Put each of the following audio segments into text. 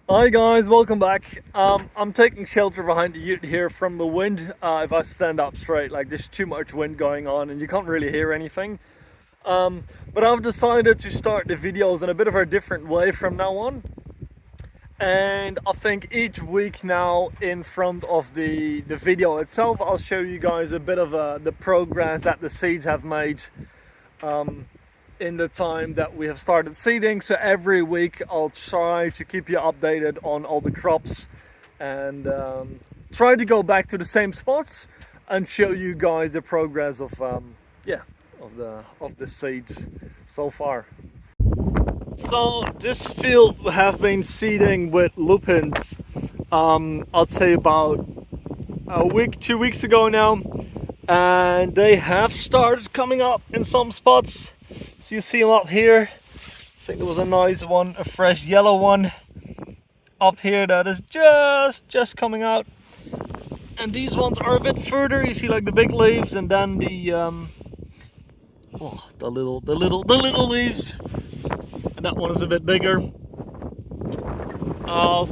Hi guys, welcome back. I'm taking shelter behind the ute here from the wind. If I stand up straight, like there's too much wind going on and you can't really hear anything. But I've decided to start the videos in a bit of a different way from now on. And I think each week now in front of the video itself, I'll show you guys a bit of the progress that the seeds have made in the time that we have started seeding. So every week I'll try to keep you updated on all the crops and try to go back to the same spots and show you guys the progress of the seeds so far. So this field we have been seeding with lupins I'd say about a week, 2 weeks ago now, and they have started coming up in some spots. So you see them up here. I think there was a nice one, a fresh yellow one up here that is just coming out, and these ones are a bit further. You see like the big leaves, and then the little leaves, and that one is a bit bigger. So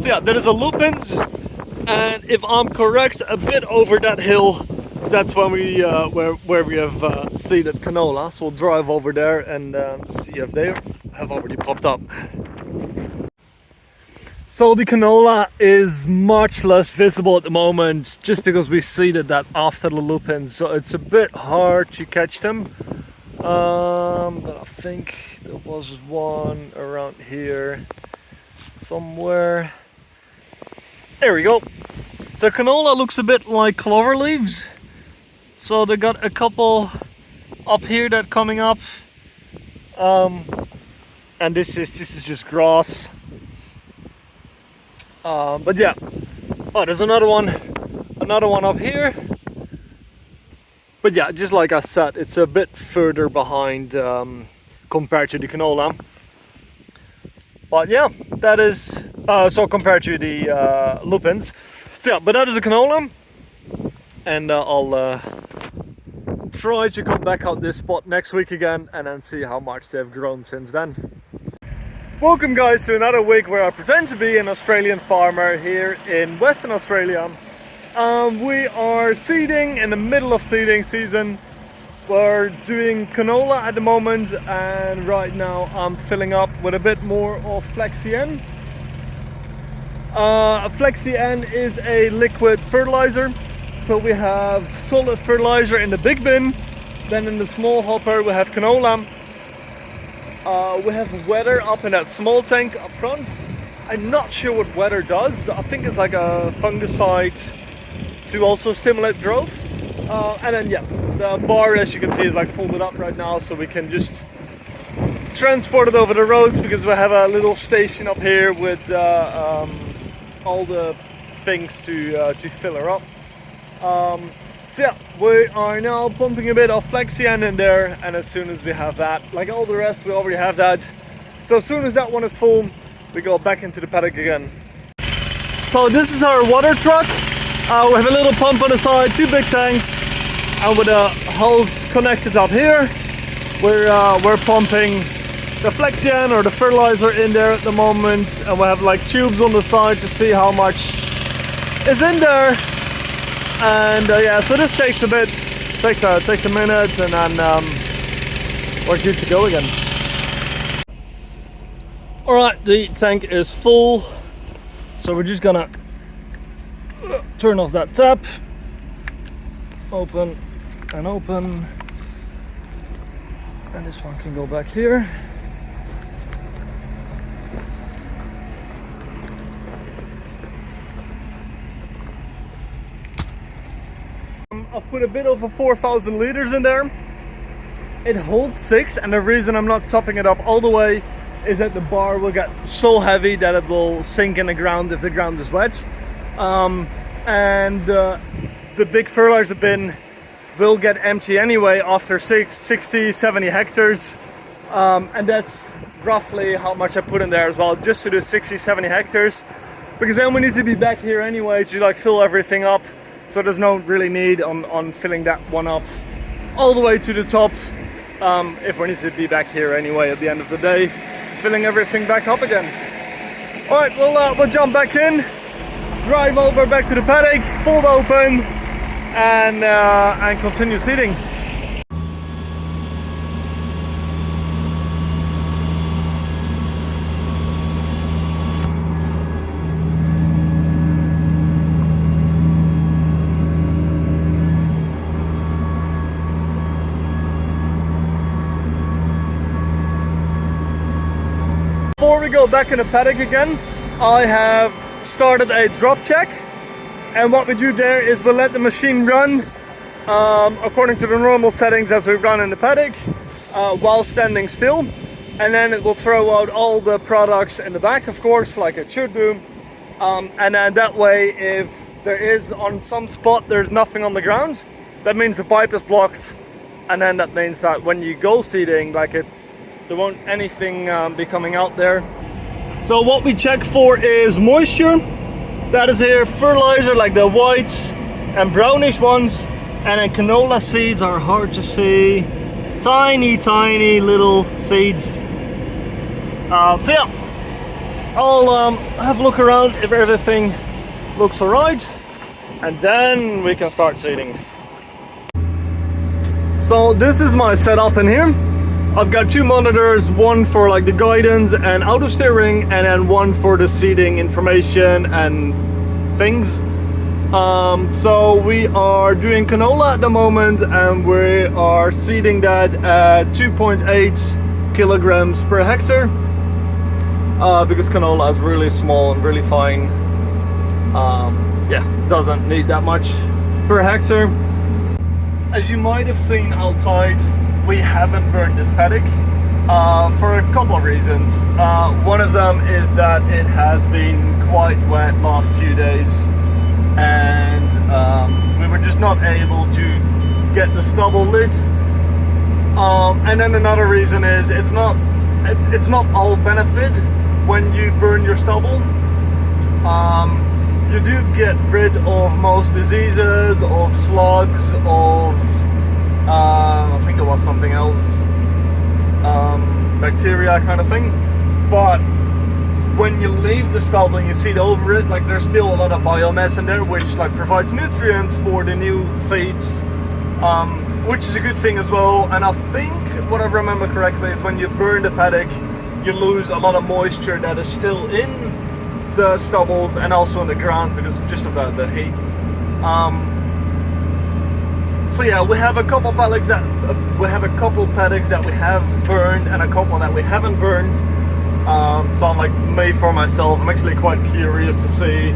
yeah, there is a lupins, and if I'm correct, a bit over that hill, that's when we where we have seeded canola. So we'll drive over there and see if they have already popped up. So the canola is much less visible at the moment, just because we seeded that after the lupins, so it's a bit hard to catch them. But I think there was one around here somewhere. There we go. So canola looks a bit like clover leaves. So they got a couple up here that coming up, and this is just grass. But yeah, oh, there's another one up here. But yeah, just like I said, it's a bit further behind compared to the canola. But yeah, that is so compared to the lupins. So yeah, but that is a canola, and I'll try to come back on this spot next week again and then see how much they've grown since then. Welcome guys to another week where I pretend to be an Australian farmer here in Western Australia. We are seeding in the middle of seeding season. We're doing canola at the moment, and right now I'm filling up with a bit more of Flexiend. Flexiend is a liquid fertilizer. So we have solid fertilizer in the big bin, then in the small hopper we have canola. We have weather up in that small tank up front. I'm not sure what weather does. I think it's like a fungicide to also stimulate growth. And then yeah, the bar, as you can see, is like folded up right now, so we can just transport it over the road, because we have a little station up here with all the things to fill her up. So yeah, we are now pumping a bit of Flexiend in there, and as soon as we have that, like all the rest, we already have that. So as soon as that one is full, we go back into the paddock again. So this is our water truck. We have a little pump on the side, two big tanks, and with the hose connected up here, we're pumping the Flexiend or the fertilizer in there at the moment, and we have like tubes on the side to see how much is in there. And yeah, so this takes a bit, takes a minute, and then we're good to go again. Alright, the tank is full, so we're just gonna turn off that tap, open and open, and this one can go back here. I've put a bit over 4,000 liters in there. It holds 6, and the reason I'm not topping it up all the way is that the bar will get so heavy that it will sink in the ground if the ground is wet. And the big fertilizer bin will get empty anyway after 60, 70 hectares. And that's roughly how much I put in there as well, just to do 60, 70 hectares. Because then we need to be back here anyway to like fill everything up. So there's no really need on filling that one up all the way to the top, if we need to be back here anyway at the end of the day, filling everything back up again. All right, we'll jump back in, drive over back to the paddock, fold open, and continue seeding. Before we go back in the paddock again, I have started a drop check, and what we do there is we'll let the machine run according to the normal settings as we run in the paddock while standing still, and then it will throw out all the products in the back, of course, like it should do, and then that way if there is on some spot there's nothing on the ground, that means the pipe is blocked, and then that means that when you go seeding, like there won't anything be coming out there. So what we check for is moisture. That is here fertilizer, like the whites and brownish ones, and then canola seeds are hard to see, tiny little seeds. So yeah, I'll have a look around if everything looks alright, and then we can start seeding. So this is my setup in here. I've got two monitors, one for like the guidance and auto steering, and then one for the seeding information and things. So we are doing canola at the moment, and we are seeding that at 2.8 kilograms per hectare, because canola is really small and really fine. Yeah, doesn't need that much per hectare. As you might have seen outside, we haven't burned this paddock for a couple of reasons. One of them is that it has been quite wet last few days, and we were just not able to get the stubble lit. And then another reason is it's not all benefit when you burn your stubble. You do get rid of most diseases, of slugs, of I think it was something else, bacteria kind of thing. But when you leave the stubble and you seed over it, like there's still a lot of biomass in there, which like provides nutrients for the new seeds, which is a good thing as well. And I think what I remember correctly is when you burn the paddock, you lose a lot of moisture that is still in the stubbles and also in the ground because just of the heat. So yeah, we have a couple paddocks that we have burned and a couple that we haven't burned. So I'm like, me for myself, I'm actually quite curious to see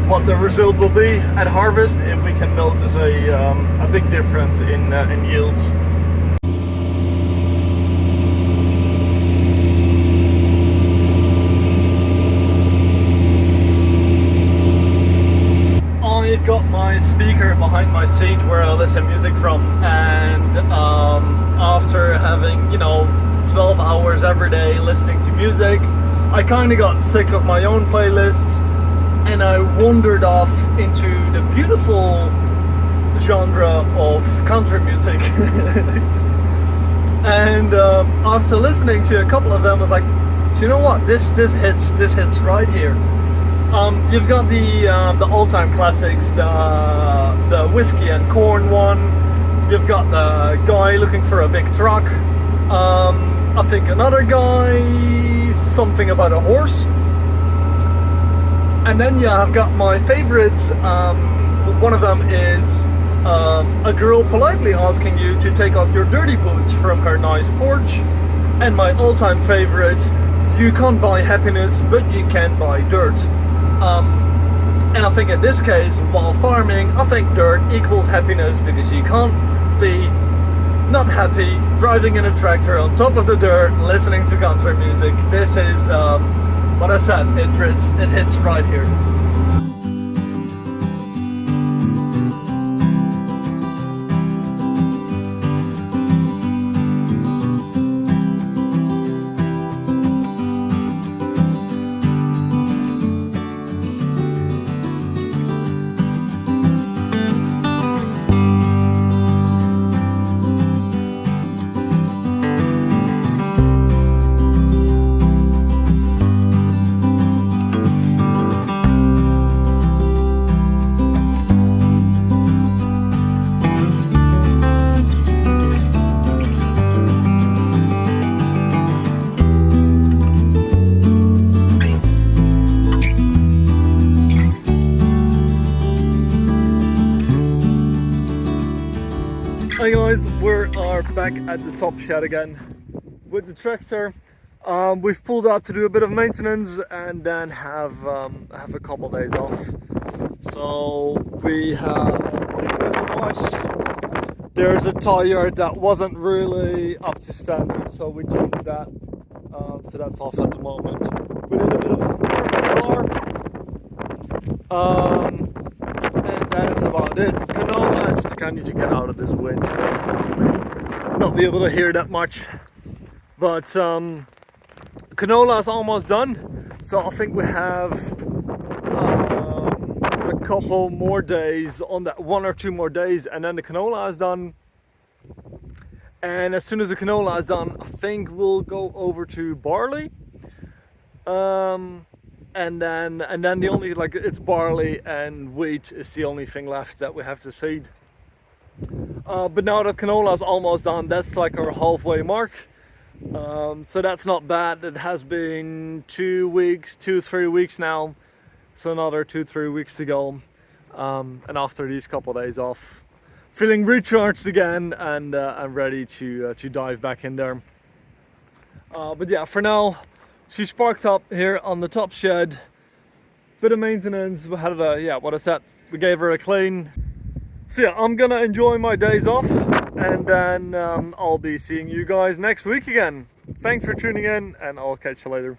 what the result will be at harvest, if we can notice a big difference in yields. I've got my speaker behind my seat where I listen music from, and after having 12 hours every day listening to music, I kind of got sick of my own playlists, and I wandered off into the beautiful genre of country music. And after listening to a couple of them, I was like, do you know what, this hits right here. You've got the all-time classics, the whiskey and corn one. You've got the guy looking for a big truck. I think another guy, something about a horse. And then yeah, I've got my favorites. One of them is a girl politely asking you to take off your dirty boots from her nice porch. And my all-time favorite, you can't buy happiness, but you can buy dirt. And I think in this case, while farming, I think dirt equals happiness, because you can't be not happy driving in a tractor on top of the dirt, listening to country music. This is what I said, it hits right here. guys, we are back at the top shed again with the tractor. We've pulled out to do a bit of maintenance and then have a couple days off. So we have given it a wash. There's a tire that wasn't really up to standard, so we changed that. So that's off at the moment. We did a bit of work on the bar. And that's about it. Canola, I need to get out of this wind. Not be able to hear that much. But canola is almost done. So I think we have a couple more days on that, 1 or 2 more days, and then the canola is done. And as soon as the canola is done, I think we'll go over to barley. And then the only, like, it's barley and wheat is the only thing left that we have to seed. But now that canola is almost done, that's like our halfway mark. So that's not bad. It has been 2 weeks, 2-3 weeks now. So another 2-3 weeks to go. And after these couple of days off, feeling recharged again and ready to dive back in there. But yeah, for now, she's parked up here on the top shed. Bit of maintenance. We had what I said. We gave her a clean. So yeah, I'm gonna enjoy my days off, and then I'll be seeing you guys next week again. Thanks for tuning in, and I'll catch you later.